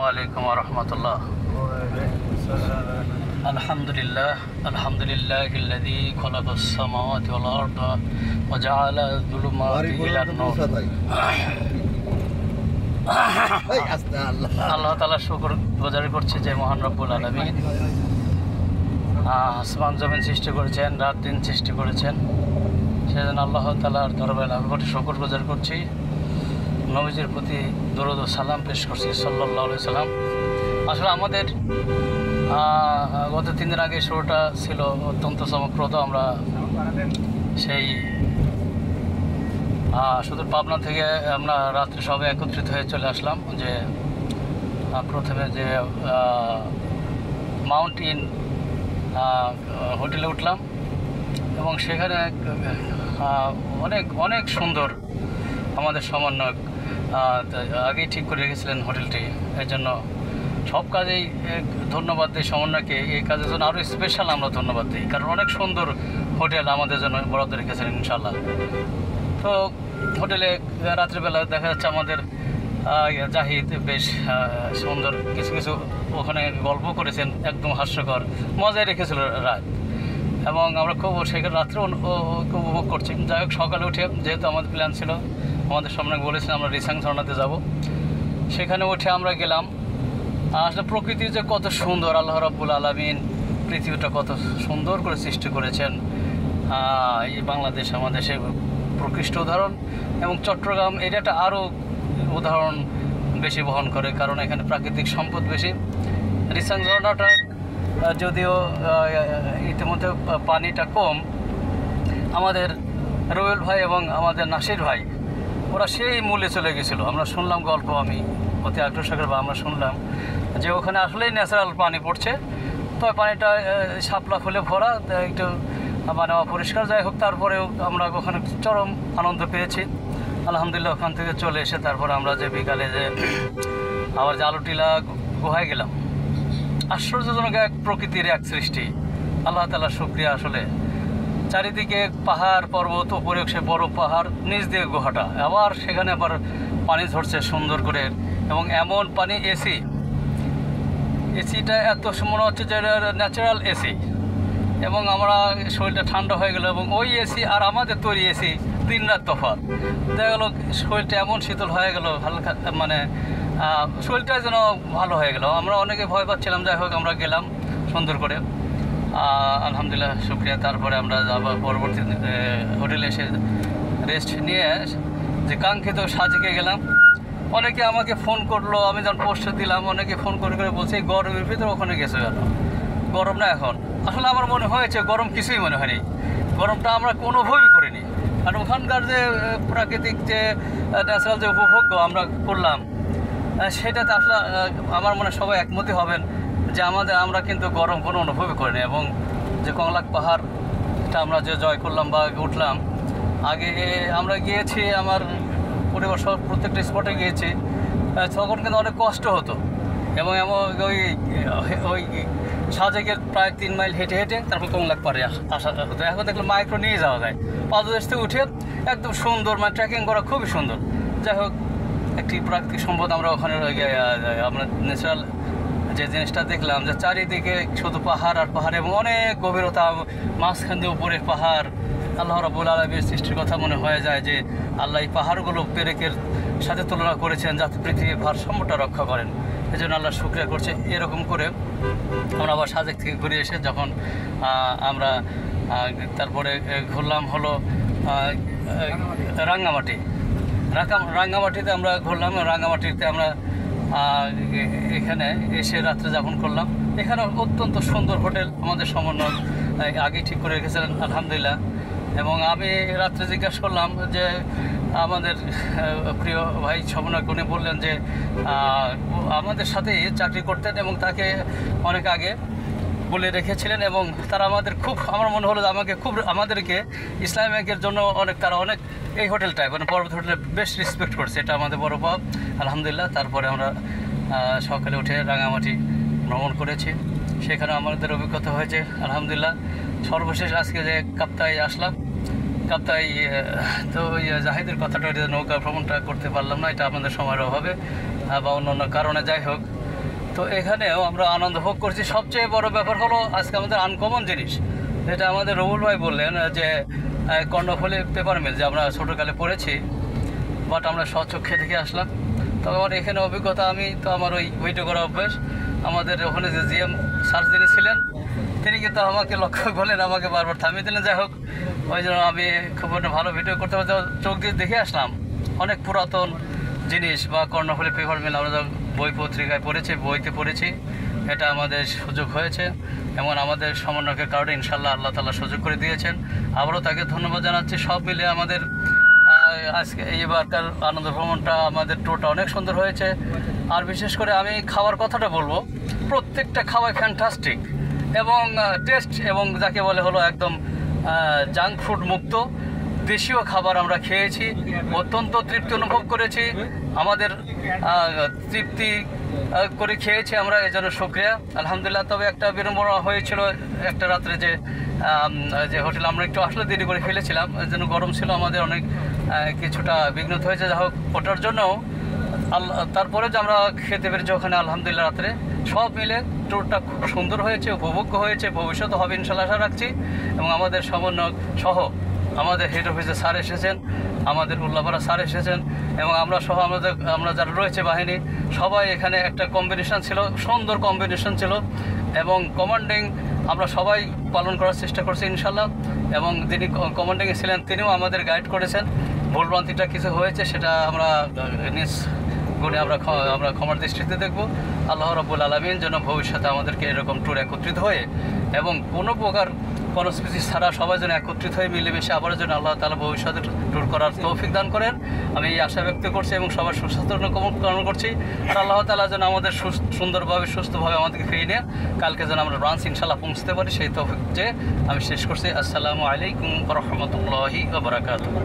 আলাইকুম ওয়া রাহমাতুল্লাহ। আলহামদুলিল্লাহ আলহামদুলিল্লাহিল্লাযী খালাকাস সামাওয়াতি ওয়াল আরদা ওয়া জাআলা আয-যুলুমাতি ইলান নূর। আল্লাহ তাআলা শুকর গুজারি করছে যে মহান রব্বুল আলামিন আসমান জমিন সৃষ্টি করেছেন, রাত দিন সৃষ্টি করেছেন। সেজন্য আল্লাহ তাআলার দরবারে লাখ কোটি শুকর গুজার করছি। নবীজির প্রতি দরুদ ও সালাম পেশ করছি সাল্লাল্লাহু আলাইহি সাল্লাম। আসলে আমাদের গত 3 দিন আগে শুরুটা ছিল অত্যন্ত চমকপ্রদ। আমরা সেই শুধু পাবনা থেকে আমরা রাত্রে সবাই একত্রিত হয়ে চলে আসলাম। যে প্রথমে যে মাউন্টেন হোটেলে উঠলাম এবং সেখানে অনেক অনেক সুন্দর আমাদের সমন্বয়ক আগেই ঠিক করে রেখেছিলেন হোটেলটি। এর জন্য সব কাজেই ধন্যবাদ দিই সমন্বয়কে। এই কাজের জন্য আরও স্পেশাল আমরা ধন্যবাদ দিই, কারণ অনেক সুন্দর হোটেল আমাদের জন্য বরাদ্দ রেখেছিলেন ইনশাল্লাহ। তো হোটেলে রাত্রিবেলা দেখা যাচ্ছে আমাদের জাহিদ বেশ সুন্দর কিছু কিছু ওখানে গল্প করেছেন, একদম হাস্যকর, মজায় রেখেছিল রাত, এবং আমরা খুব সেখানে রাত্রে উপভোগ করছি। যাই হোক, সকালে উঠে যেহেতু আমাদের প্ল্যান ছিল, আমাদের সামনে বলেছিলাম আমরা রিসাং ঝর্ণাতে যাব, সেখানে উঠে আমরা গেলাম। আসলে প্রকৃতি যে কত সুন্দর, আল্লাহ রাব্বুল আলামিন পৃথিবীটা কত সুন্দর করে সৃষ্টি করেছেন। এই বাংলাদেশ আমাদের সে প্রকৃষ্ট উদাহরণ, এবং চট্টগ্রাম এরিয়াটা আরও উদাহরণ বেশি বহন করে, কারণ এখানে প্রাকৃতিক সম্পদ বেশি। রিসাং ঝর্ণাটা যদিও ইতিমধ্যে পানিটা কম, আমাদের রুবেল ভাই এবং আমাদের নাসির ভাই ওরা সেই মূলে চলে গেছিলো। আমরা শুনলাম গল্প, আমি অতি আগ্রসকের বা আমরা শুনলাম যে ওখানে আসলেই ন্যাচারাল পানি পড়ছে, তবে পানিটা শাপলা ফুলে ভরা, একটু মানে অপরিষ্কার। যাই হোক, তারপরেও আমরা ওখানে চরম আনন্দ পেয়েছি আলহামদুলিল্লাহ। ওখান থেকে চলে এসে তারপর আমরা যে বিকালে যে আবার জালুটিলা গুহায় গেলাম। আশ্চর্যজনক এক প্রকৃতির এক সৃষ্টি, আল্লাহ তাআলার শুকরিয়া। আসলে চারিদিকে পাহাড় পর্বত, উপরে সে বড় পাহাড়, নিচ দিয়ে গুহাটা, আবার সেখানে আবার পানি ঝরছে সুন্দর করে, এবং এমন পানি এসিটা এত মনে হচ্ছে যে ন্যাচারাল এসি, এবং আমরা শরীরটা ঠান্ডা হয়ে গেল। এবং ওই এসি আর আমাদের তৈরি এসি 3 রাত তফাৎ, দেখা গেলো শরীরটা এমন শীতল হয়ে গেল, হালকা মানে শরীরটা যেন ভালো হয়ে গেল। আমরা অনেকে ভয় পাচ্ছিলাম। যাই হোক, আমরা গেলাম সুন্দর করে, আলহামদুলিল্লাহ শুক্রিয়া। তারপরে আমরা আবার পরবর্তী হোটেলে এসে রেস্ট নিয়ে যে কাঙ্ক্ষিত সাজেকে গেলাম। অনেকে আমাকে ফোন করলো, আমি যখন পোস্টে দিলাম, অনেকে ফোন করে করে বলছে এই গরমের ভিতরে ওখানে গেছে কেন? গরম না এখন? আসলে আমার মনে হয়েছে গরম কিছুই মনে হয়নি, গরমটা আমরা কোনো অনুভবই করিনি। আর ওখানকার যে প্রাকৃতিক যে ন্যাচারাল যে উপভোগ আমরা করলাম, সেটাতে আসলে আমার মনে সবাই একমতই হবেন যে আমরা কিন্তু গরম কোনো অনুভবই করিনি। এবং যে কংলাক পাহাড়টা আমরা যে জয় করলাম বা উঠলাম, আগে আমরা গিয়েছি আমার পরিবার সব প্রত্যেকটা স্পটে গিয়েছি, তখন কিন্তু অনেক কষ্ট হতো, এবং ওই সাজেকের প্রায় 3 মাইল হেঁটে হেঁটে তারপর কংলাক পাড়ে আসা হতো। এখন দেখলাম মাইক্রো নিয়ে যাওয়া যায়, পাদদেশ থেকে উঠে একদম সুন্দর, মানে ট্রেকিং করা খুবই সুন্দর। যাই হোক, একটি প্রাকৃতিক সম্পদ আমরা ওখানে আমরা ন্যাচারাল যে জিনিসটা দেখলাম, যে চারিদিকে শুধু পাহাড় আর পাহাড়, এবং অনেক গভীরতা, মাঝখান দিয়ে উপরে পাহাড়। আল্লাহ রাব্বুল আলামিনের সৃষ্টির কথা মনে হয়ে যায় যে আল্লাহ এই পাহাড়গুলো পেরেকের সাথে তুলনা করেছেন যাতে পৃথিবীর ভারসাম্যটা রক্ষা করেন। এই জন্য আল্লাহ শুকরিয়া করছে। এরকম করে আমরা আবার সাজেক থেকে ঘুরে এসে যখন আমরা তারপরে ঘুরলাম হলো রাঙ্গামাটিতে আমরা ঘুরলাম। রাঙ্গামাটিতে আমরা এখানে এসে রাত্রে যাপন করলাম। এখানে অত্যন্ত সুন্দর হোটেল আমাদের সমন্বয় আগেই ঠিক করে রেখেছিলেন আলহামদুলিল্লাহ। এবং আমি রাত্রে জিজ্ঞাসা করলাম যে আমাদের প্রিয় ভাই সমন্বয়ক, উনি বললেন যে আমাদের সাথেই চাকরি করতেন এবং তাকে অনেক আগে বলে রেখেছিলেন, এবং তারা আমাদের খুব, আমার মনে হলো আমাদেরকে ইসলামী ব্যাংকের জন্য তারা অনেক এই হোটেলটায় মানে পর্বত হোটেলে বেশ রেসপেক্ট করছে। এটা আমাদের বড় পাওয়া আলহামদুলিল্লাহ। তারপরে আমরা সকালে উঠে রাঙামাটি ভ্রমণ করেছি, সেখানে আমাদের অভিজ্ঞতা হয়েছে আলহামদুলিল্লাহ। সর্বশেষ আজকে যে কাপ্তাই আসলাম, কাপ্তাই তো জাহিদের কথাটা, নৌকা ভ্রমণটা করতে পারলাম না, এটা আমাদের সময়ের অভাবে বা অন্য অন্য কারণে। যাই হোক, তো এখানেও আমরা আনন্দ ভোগ করছি। সবচেয়ে বড় ব্যাপার হলো আজকে আমাদের আনকমন জিনিস, যেটা আমাদের রবুল ভাই বললেন যে কর্ণফুলী পেপার মিল, যে আমরা ছোটোকালে পড়েছি, বাট আমরা স্বচক্ষে দেখে আসলাম। তবে আমার এখানে অভিজ্ঞতা, আমি তো আমার ওই ভিডিও করা অভ্যাস। আমাদের ওখানে যে জিএম স্যার যিনি ছিলেন, তিনি কিন্তু আমাকে লক্ষ্য করলেন, আমাকে বারবার থামিয়ে দিলেন। যাই হোক, ওই জন্য আমি খুব একটা ভালো ভিডিও করতে পারছি, চোখ দিয়ে দেখে আসলাম অনেক পুরাতন জিনিস। বা কর্ণফুলী পেপার মিল আমরা বই পত্রিকায় পড়েছি, বইতে পড়েছি, এটা আমাদের সুযোগ হয়েছে। এমন আমাদের সমন্বয়কের কারণে ইনশাল্লাহ আল্লাহ তাআলা সুযোগ করে দিয়েছেন। আবারও তাকে ধন্যবাদ জানাচ্ছি। সব মিলে আমাদের আজকে এইবারকার আনন্দ ভ্রমণটা, আমাদের ট্যুরটা অনেক সুন্দর হয়েছে। আর বিশেষ করে আমি খাওয়ার কথাটা বলবো, প্রত্যেকটা খাওয়াই ফ্যান্টাস্টিক এবং টেস্ট, এবং যাকে বলে হলো একদম জাঙ্ক ফুড মুক্ত দেশীয় খাবার আমরা খেয়েছি, অত্যন্ত তৃপ্তি অনুভব করেছি। আমাদের তৃপ্তি করে খেয়েছি আমরা, এই জন্য শুকরিয়া, আলহামদুলিল্লাহ। তবে একটা বিড়ম্বনা হয়েছিল একটা রাত্রে, যে হোটেল আমরা একটু আসলে দেরি করে ফেলেছিলাম, এই জন্য গরম ছিল, আমাদের অনেক কিছুটা বিঘ্নত হয়েছে। যা হোক, ওটার জন্যও তারপরে যে আমরা খেতে পেরেছি ওখানে, আলহামদুলিল্লাহ। রাত্রে সব মিলে ট্যুরটা খুব সুন্দর হয়েছে, উপভোগ্য হয়েছে, ভবিষ্যতে হবে ইনশাল্লাহ আশা রাখছি। এবং আমাদের সমন্বয়ক সহ আমাদের হেড অফিসে স্যার এসেছেন, আমাদের উল্লাপাড়া স্যার এসেছেন, এবং আমরা সহ আমরা যারা রয়েছে বাহিনী, সবাই এখানে একটা কম্বিনেশন ছিল, সুন্দর কম্বিনেশন ছিল, এবং কমান্ডিং আমরা সবাই পালন করার চেষ্টা করছি ইনশাল্লাহ। এবং যিনি কমান্ডিংয়ে ছিলেন তিনিও আমাদের গাইড করেছেন। ভুলভ্রান্তিটা কিছু হয়েছে, সেটা আমরা নিজ গুণে আমরা ক্ষমার দৃষ্টিতে দেখব। আল্লাহ রাব্বুল আলামিন যেন ভবিষ্যতে আমাদেরকে এরকম ট্যুর একত্রিত হয়ে, এবং কোনো প্রকার কনস্পিরেসি ছাড়া সবাই যেন একত্রিত হয়ে মিলেমিশে আবার যেন আল্লাহ তাআলা ভবিষ্যতে ট্যুর করার তৌফিক দান করেন, আমি এই আশা ব্যক্ত করছি এবং সবার সুস্বাস্থ্য কামনা করছি। আর আল্লাহ তাআলা যেন আমাদের সুন্দরভাবে সুস্থভাবে আমাদেরকে ফিরিয়ে নিয়ে কালকে যেন আমরা ব্রাঞ্চ ইনশাল্লাহ পৌঁছতে পারি, সেই তৌফিক যে আমি শেষ করছি। আসসালামু আলাইকুম ওয়া রাহমাতুল্লাহি ওয়া বারাকাতুহু।